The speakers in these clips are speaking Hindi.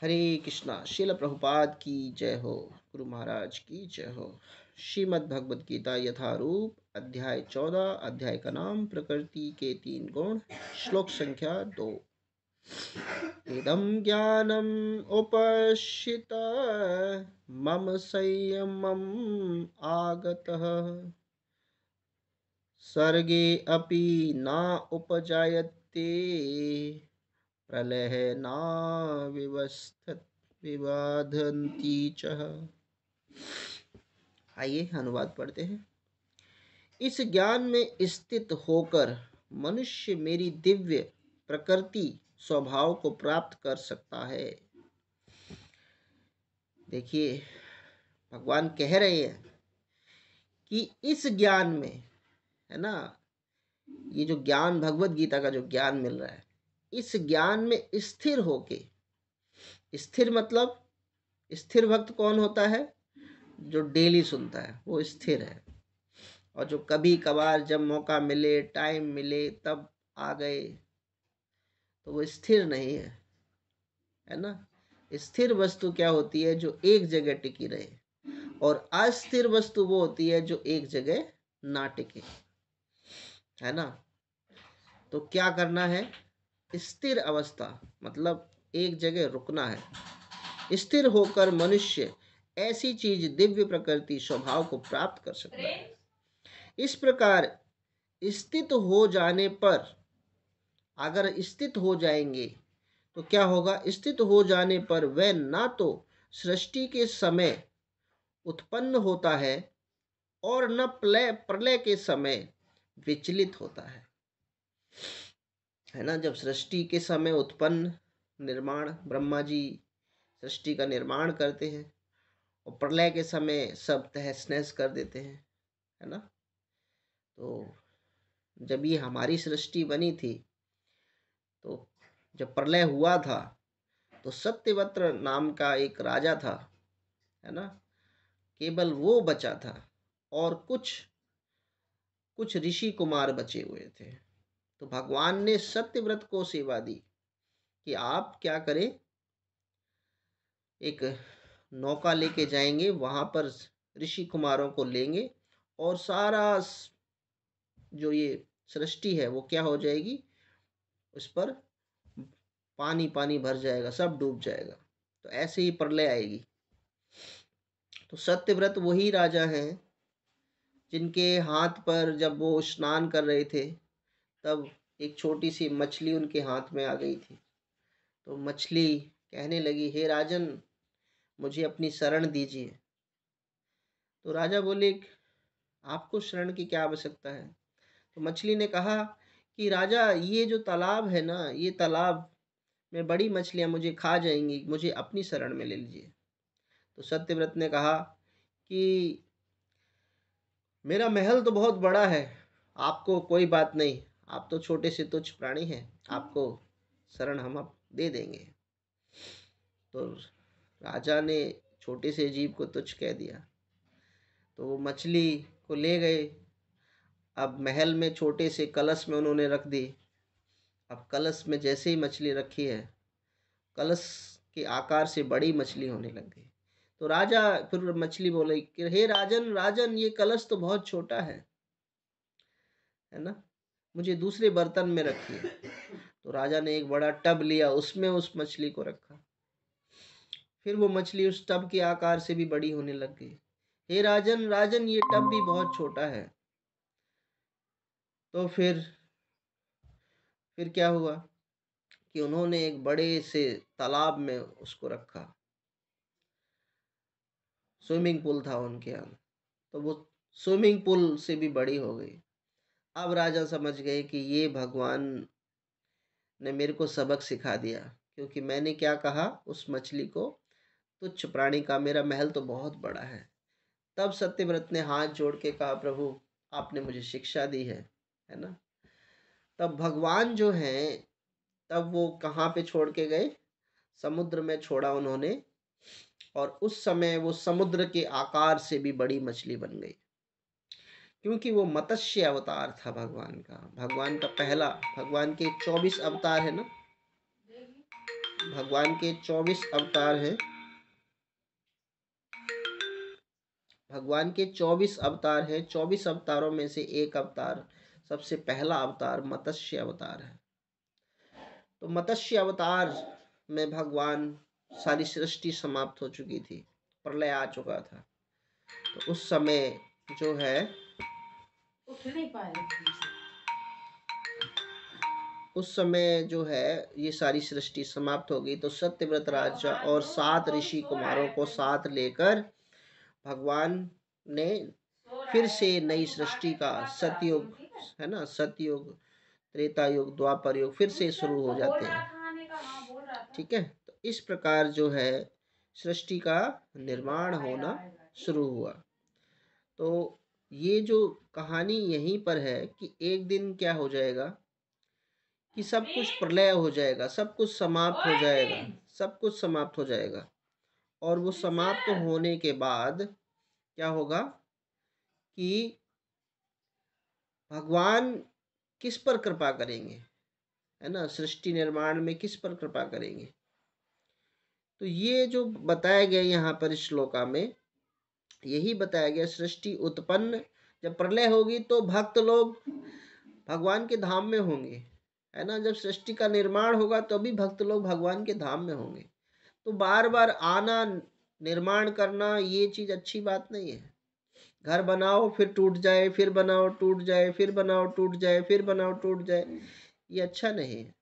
हरे कृष्णा। शिल प्रभुपाद की जय हो। गुरु महाराज की जय हो। श्रीमद् भगवद गीता यथारूप अध्याय 14। अध्याय का नाम प्रकृति के 3 गुण। श्लोक संख्या 2। इदं ज्ञानम् उपश्यित मम संयमम् आगतः सर्गे अपि न उपजायते प्रलयः न विवदन्ति च। आइए अनुवाद पढ़ते हैं। इस ज्ञान में स्थित होकर मनुष्य मेरी दिव्य प्रकृति स्वभाव को प्राप्त कर सकता है। देखिए, भगवान कह रहे हैं कि इस ज्ञान में, है ना, ये जो ज्ञान भगवत गीता का जो ज्ञान मिल रहा है, इस ज्ञान में स्थिर होके, स्थिर मतलब स्थिर भक्त कौन होता है? जो डेली सुनता है वो स्थिर है। और जो कभी कभार जब मौका मिले, टाइम मिले तब आ गए, तो वो स्थिर नहीं है ना। स्थिर वस्तु क्या होती है? जो एक जगह टिकी रहे। और अस्थिर वस्तु वो होती है जो एक जगह ना टिके, है ना। तो क्या करना है? स्थिर अवस्था मतलब एक जगह रुकना है। स्थिर होकर मनुष्य ऐसी चीज दिव्य प्रकृति स्वभाव को प्राप्त कर सकता है। इस प्रकार स्थित हो जाने पर, अगर स्थित हो जाएंगे तो क्या होगा? स्थित हो जाने पर वह ना तो सृष्टि के समय उत्पन्न होता है और न प्रलय के समय विचलित होता है ना। जब सृष्टि के समय उत्पन्न, निर्माण, ब्रह्मा जी सृष्टि का निर्माण करते हैं और प्रलय के समय सब तहस नहस कर देते हैं, है ना। तो जब ये हमारी सृष्टि बनी थी, तो जब प्रलय हुआ था तो सत्यवत्र नाम का एक राजा था, है ना। केवल वो बचा था और कुछ कुछ ऋषि कुमार बचे हुए थे। तो भगवान ने सत्यव्रत को सेवा दी कि आप क्या करें, एक नौका लेके जाएंगे, वहां पर ऋषि कुमारों को लेंगे और सारा जो ये सृष्टि है वो क्या हो जाएगी, उस पर पानी पानी भर जाएगा, सब डूब जाएगा। तो ऐसे ही प्रलय आएगी। तो सत्यव्रत वही राजा हैं जिनके हाथ पर जब वो स्नान कर रहे थे तब एक छोटी सी मछली उनके हाथ में आ गई थी। तो मछली कहने लगी, हे राजन, मुझे अपनी शरण दीजिए। तो राजा बोले, आपको शरण की क्या आवश्यकता है? तो मछली ने कहा कि राजा, ये जो तालाब है ना, ये तालाब में बड़ी मछलियां मुझे खा जाएंगी, मुझे अपनी शरण में ले लीजिए। तो सत्यव्रत ने कहा कि मेरा महल तो बहुत बड़ा है, आपको कोई बात नहीं, आप तो छोटे से तुच्छ प्राणी हैं, आपको शरण हम अब दे देंगे। तो राजा ने छोटे से जीव को तुच्छ कह दिया। तो वो मछली को ले गए। अब महल में छोटे से कलश में उन्होंने रख दी। अब कलश में जैसे ही मछली रखी है, कलश के आकार से बड़ी मछली होने लग गई। तो राजा, फिर मछली बोले कि हे राजन, राजन, ये कलश तो बहुत छोटा है ना, मुझे दूसरे बर्तन में रखिए। तो राजा ने एक बड़ा टब लिया, उसमें उस मछली को रखा। फिर वो मछली उस टब के आकार से भी बड़ी होने लग गई। हे राजन, राजन, ये टब भी बहुत छोटा है। तो फिर क्या हुआ कि उन्होंने एक बड़े से तालाब में उसको रखा। स्विमिंग पूल था उनके यहाँ, तो वो स्विमिंग पूल से भी बड़ी हो गई। अब राजा समझ गए कि ये भगवान ने मेरे को सबक सिखा दिया, क्योंकि मैंने क्या कहा उस मछली को, तुच्छ प्राणी का, मेरा महल तो बहुत बड़ा है। तब सत्यव्रत ने हाथ जोड़ के कहा, प्रभु आपने मुझे शिक्षा दी है ना। तब भगवान जो हैं, तब वो कहाँ पे छोड़ के गए? समुद्र में छोड़ा उन्होंने। और उस समय वो समुद्र के आकार से भी बड़ी मछली बन गई, क्योंकि वो मत्स्य अवतार था भगवान का। भगवान का पहला, भगवान के 24 अवतार है ना, भगवान के 24 अवतार हैं। भगवान के 24 अवतार हैं। 24 अवतारों में से एक अवतार, सबसे पहला अवतार मत्स्य अवतार है। तो मत्स्य अवतार में भगवान, सारी सृष्टि समाप्त हो चुकी थी, प्रलय आ चुका था। तो उस समय जो है, उठ नहीं पाए, उस समय जो है ये सारी सृष्टि समाप्त हो गई। तो सत्यव्रत राजा और 7 ऋषि कुमारों को साथ लेकर भगवान ने फिर से नई सृष्टि का, सतयुग है ना, सतयुग, त्रेता युग, द्वापर युग फिर से शुरू हो जाते हैं। ठीक है, तो इस प्रकार जो है सृष्टि का निर्माण होना शुरू हुआ। तो ये जो कहानी यहीं पर है कि एक दिन क्या हो जाएगा कि सब कुछ प्रलय हो जाएगा, सब कुछ समाप्त हो जाएगा, सब कुछ समाप्त हो जाएगा। और वो समाप्त होने के बाद क्या होगा कि भगवान किस पर कृपा करेंगे, है ना, सृष्टि निर्माण में किस पर कृपा करेंगे। तो ये जो बताया गया यहाँ पर इस श्लोका में, यही बताया गया, सृष्टि उत्पन्न, जब प्रलय होगी तो भक्त लोग भगवान के धाम में होंगे, है ना। जब सृष्टि का निर्माण होगा तो भी भक्त लोग भगवान के धाम में होंगे। तो बार बार आना, निर्माण करना, ये चीज अच्छी बात नहीं है। घर बनाओ फिर टूट जाए, फिर बनाओ टूट जाए, फिर बनाओ टूट जाए, फिर बनाओ टूट जाए, ये अच्छा नहीं है।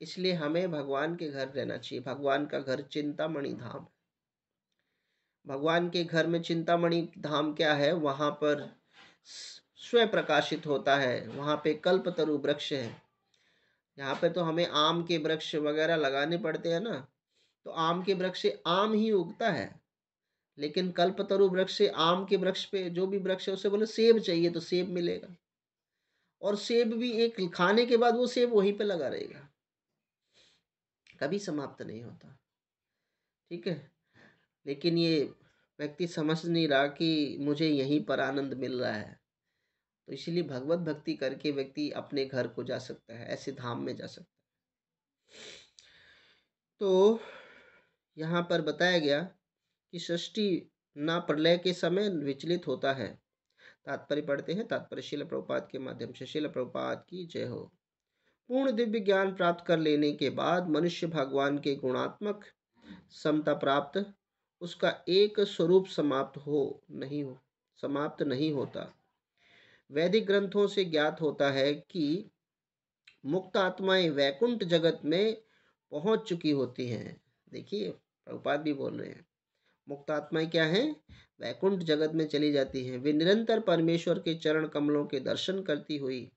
इसलिए हमें भगवान के घर रहना चाहिए। भगवान का घर चिंतामणि धाम। भगवान के घर में चिंतामणि धाम क्या है, वहां पर स्वयं प्रकाशित होता है, वहां पे कल्पतरु वृक्ष है। यहाँ पे तो हमें आम के वृक्ष वगैरह लगाने पड़ते हैं ना, तो आम के वृक्ष से आम ही उगता है। लेकिन कल्पतरु वृक्ष से, आम के वृक्ष पे जो भी वृक्ष है, उसे बोले सेब चाहिए तो सेब मिलेगा। और सेब भी एक खाने के बाद वो सेब वहीं पे लगा रहेगा, कभी समाप्त नहीं होता। ठीक है, लेकिन ये व्यक्ति समझ नहीं रहा कि मुझे यहीं पर आनंद मिल रहा है। तो इसलिए भगवत भक्ति करके व्यक्ति अपने घर को जा सकता है, ऐसे धाम में जा सकता है। तो यहाँ पर बताया गया कि सृष्टि ना प्रलय के समय विचलित होता है। तात्पर्य पढ़ते हैं। तात्पर्य श्रील प्रभुपाद के माध्यम से। श्रील प्रभुपाद की जय हो। पूर्ण दिव्य ज्ञान प्राप्त कर लेने के बाद मनुष्य भगवान के गुणात्मक समता प्राप्त, उसका एक स्वरूप समाप्त नहीं होता। वैदिक ग्रंथों से ज्ञात होता है कि मुक्त आत्माएं वैकुंठ जगत में पहुंच चुकी होती हैं। देखिए, प्रभुपाद भी बोल रहे हैं, मुक्त आत्माएं क्या हैं, वैकुंठ जगत में चली जाती हैं। वे निरंतर परमेश्वर के चरण कमलों के दर्शन करती हुई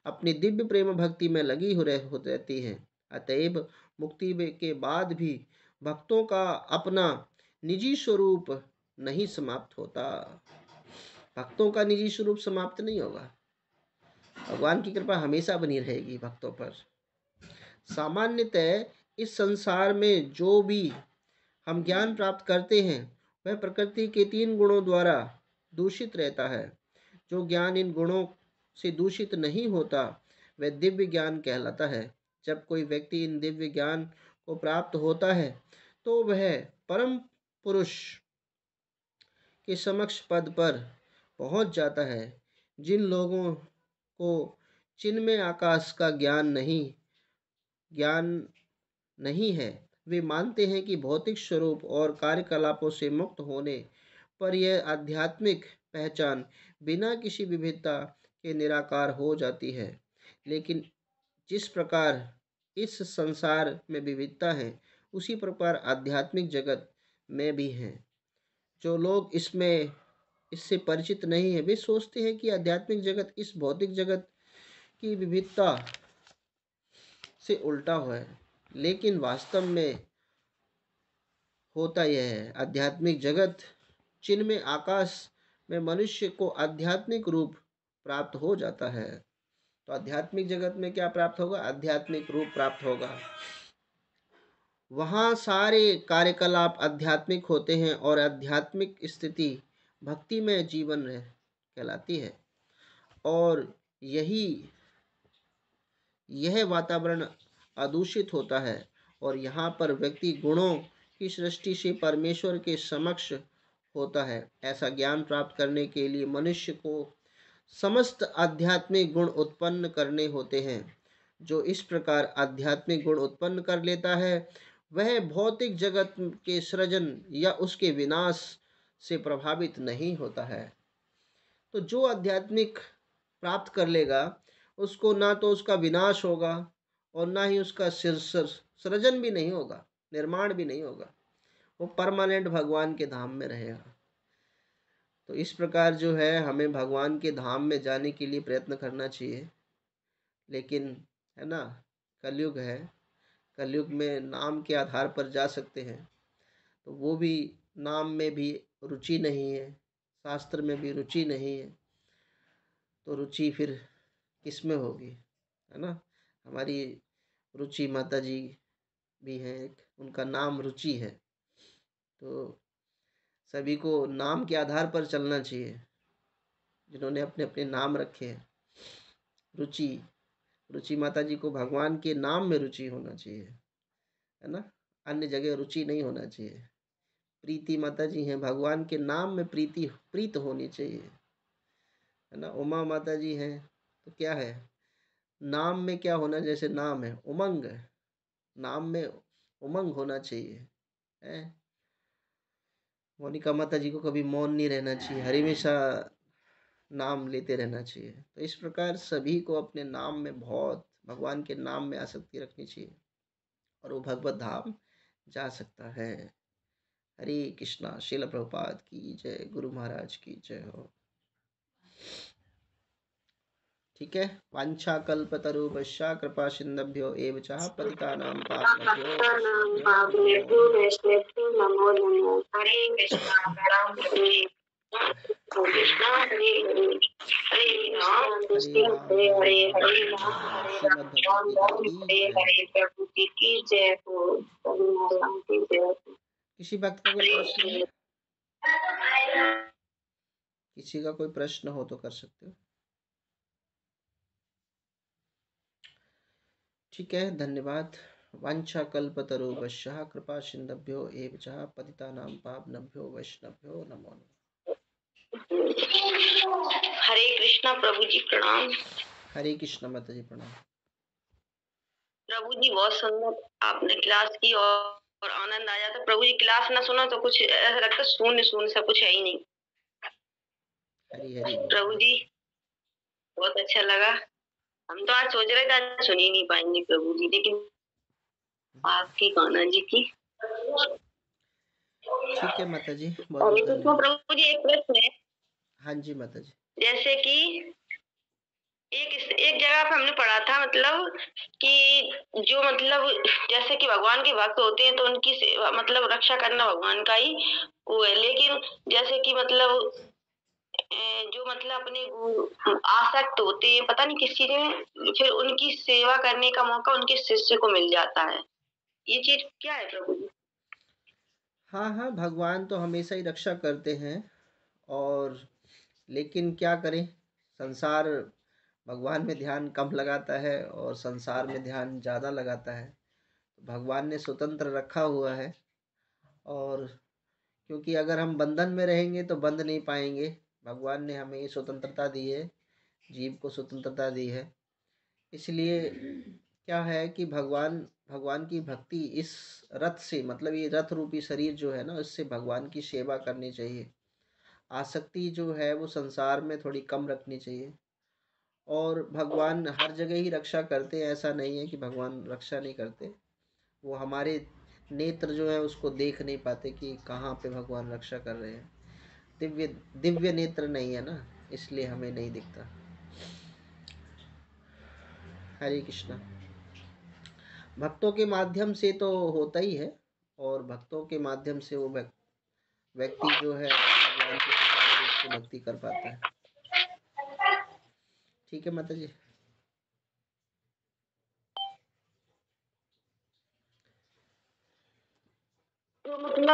अपनी दिव्य प्रेम भक्ति में लगी हो रहती हैं। अतएव मुक्ति के बाद भी भक्तों का अपना निजी स्वरूप नहीं समाप्त होता। भक्तों का निजी स्वरूप समाप्त नहीं होगा। भगवान की कृपा हमेशा बनी रहेगी भक्तों पर। सामान्यतः इस संसार में जो भी हम ज्ञान प्राप्त करते हैं वह प्रकृति के 3 गुणों द्वारा दूषित रहता है। जो ज्ञान इन गुणों से दूषित नहीं होता वह दिव्य ज्ञान कहलाता है। जब कोई व्यक्ति इन दिव्य ज्ञान को प्राप्त होता है तो वह परम पुरुष के समक्ष पद पर पहुंच जाता है। जिन लोगों को चिन्मय आकाश का ज्ञान नहीं है, वे मानते हैं कि भौतिक स्वरूप और कार्यकलापों से मुक्त होने पर यह आध्यात्मिक पहचान बिना किसी विभिन्नता के निराकार हो जाती है। लेकिन जिस प्रकार इस संसार में विविधता है, उसी प्रकार आध्यात्मिक जगत में भी है। जो लोग इससे परिचित नहीं है, वे सोचते हैं कि आध्यात्मिक जगत इस भौतिक जगत की विविधता से उल्टा हुआ है। लेकिन वास्तव में होता यह है, आध्यात्मिक जगत चिन्मय आकाश में मनुष्य को आध्यात्मिक रूप प्राप्त हो जाता है। तो आध्यात्मिक जगत में क्या प्राप्त होगा, आध्यात्मिक रूप प्राप्त होगा। वहाँ सारे कार्यकलाप आध्यात्मिक होते हैं और आध्यात्मिक स्थिति भक्ति में जीवन कहलाती है। और यह वातावरण अदूषित होता है और यहाँ पर व्यक्ति गुणों की सृष्टि से परमेश्वर के समक्ष होता है। ऐसा ज्ञान प्राप्त करने के लिए मनुष्य को समस्त आध्यात्मिक गुण उत्पन्न करने होते हैं। जो इस प्रकार आध्यात्मिक गुण उत्पन्न कर लेता है वह भौतिक जगत के सृजन या उसके विनाश से प्रभावित नहीं होता है। तो जो आध्यात्मिक प्राप्त कर लेगा उसको ना तो उसका विनाश होगा और ना ही उसका सृजन भी नहीं होगा, निर्माण भी नहीं होगा। वो परमानेंट भगवान के धाम में रहेगा। तो इस प्रकार जो है हमें भगवान के धाम में जाने के लिए प्रयत्न करना चाहिए। लेकिन है ना, कलयुग है, कलयुग में नाम के आधार पर जा सकते हैं, तो वो भी नाम में भी रुचि नहीं है, शास्त्र में भी रुचि नहीं है, तो रुचि फिर किस में होगी, है ना। हमारी रुचि माता जी भी हैं, एक उनका नाम रुचि है। तो सभी को नाम के आधार पर चलना चाहिए, जिन्होंने अपने अपने नाम रखे हैं। रुचि रुचि माता जी को भगवान के नाम में रुचि होना चाहिए, है ना, अन्य जगह रुचि नहीं होना चाहिए। प्रीति माता जी हैं, भगवान के नाम में प्रीत होनी चाहिए, है ना। उमा माता जी हैं, तो क्या है, नाम में क्या होना, जैसे नाम है उमंग, नाम में उमंग होना चाहिए, है। मोनिका माता जी को कभी मौन नहीं रहना चाहिए, हमेशा नाम लेते रहना चाहिए। तो इस प्रकार सभी को अपने नाम में बहुत, भगवान के नाम में आसक्ति रखनी चाहिए और वो भगवत धाम जा सकता है। हरे कृष्णा। श्रील प्रभुपाद की जय, गुरु महाराज की जय हो। ठीक है। वांछा कल्पतरुभ्यश्च कृपा सिन्धुभ्यो एव च पतितानां पावनेभ्यो वैष्णवेभ्यो नमो नमः। हरे कृष्णा। कृष्णा हरे हरे, हरे राम हरे हरे, हरे राम हरे हरे, प्रभु जी की जय हो, राम की जय हो। किसी भक्त का कोई प्रश्न है? किसी का कोई प्रश्न हो तो कर सकते हो। ठीक है, धन्यवाद। वांछा कल्पतरुभ्यश्च कृपा सिन्धुभ्यो एव च पतितानां पावनेभ्यो वैष्णवेभ्यो नमो नमः। हरे कृष्णा। प्रभु जी प्रणाम। हरे कृष्णा माता जी प्रणाम। प्रभु जी बहुत सुंदर आपने क्लास की और आनंद आया था। प्रभु जी क्लास ना सुना तो कुछ ऐसा लगता शून्य शून्य सा, कुछ है ही नहीं। हरी हरी प्रभु जी बहुत अच्छा लगा। हम तो आज सोच रहे थे आज सुन ही नहीं पाएंगे प्रभु जी, लेकिन आपकी कान्हा जी की। ठीक है माता जी, बहुत धन्यवाद। प्रभु जी एक प्रश्न है। हाँ जी माता जी। जैसे कि एक जगह पे हमने पढ़ा था, मतलब कि जो मतलब जैसे कि भगवान के भक्त होते हैं तो उनकी सेवा मतलब रक्षा करना भगवान का ही वो है, लेकिन जैसे कि मतलब जो मतलब अपने आसक्त होते हैं पता नहीं किस चीज में, फिर उनकी सेवा करने का मौका उनके शिष्य को मिल जाता है। ये चीज क्या है प्रभु जी? हाँ हाँ, भगवान तो हमेशा ही रक्षा करते हैं, और लेकिन क्या करें, संसार भगवान में ध्यान कम लगाता है और संसार में ध्यान ज़्यादा लगाता है। तो भगवान ने स्वतंत्र रखा हुआ है, और क्योंकि अगर हम बंधन में रहेंगे तो बंध नहीं पाएंगे। भगवान ने हमें ये स्वतंत्रता दी है, जीव को स्वतंत्रता दी है। इसलिए क्या है कि भगवान भगवान की भक्ति इस रथ से, मतलब ये रथ रूपी शरीर जो है ना, इससे भगवान की सेवा करनी चाहिए। आसक्ति जो है वो संसार में थोड़ी कम रखनी चाहिए। और भगवान हर जगह ही रक्षा करते हैं, ऐसा नहीं है कि भगवान रक्षा नहीं करते। वो हमारे नेत्र जो है उसको देख नहीं पाते कि कहाँ पे भगवान रक्षा कर रहे हैं। दिव्य दिव्य नेत्र नहीं है ना, इसलिए हमें नहीं दिखता। हरे कृष्णा। भक्तों के माध्यम से तो होता ही है, और भक्तों के माध्यम से वो व्यक्ति जो है भगवान की सुचारू रूप से भक्ति कर पाता है। ठीक है माता जी। तो मतलब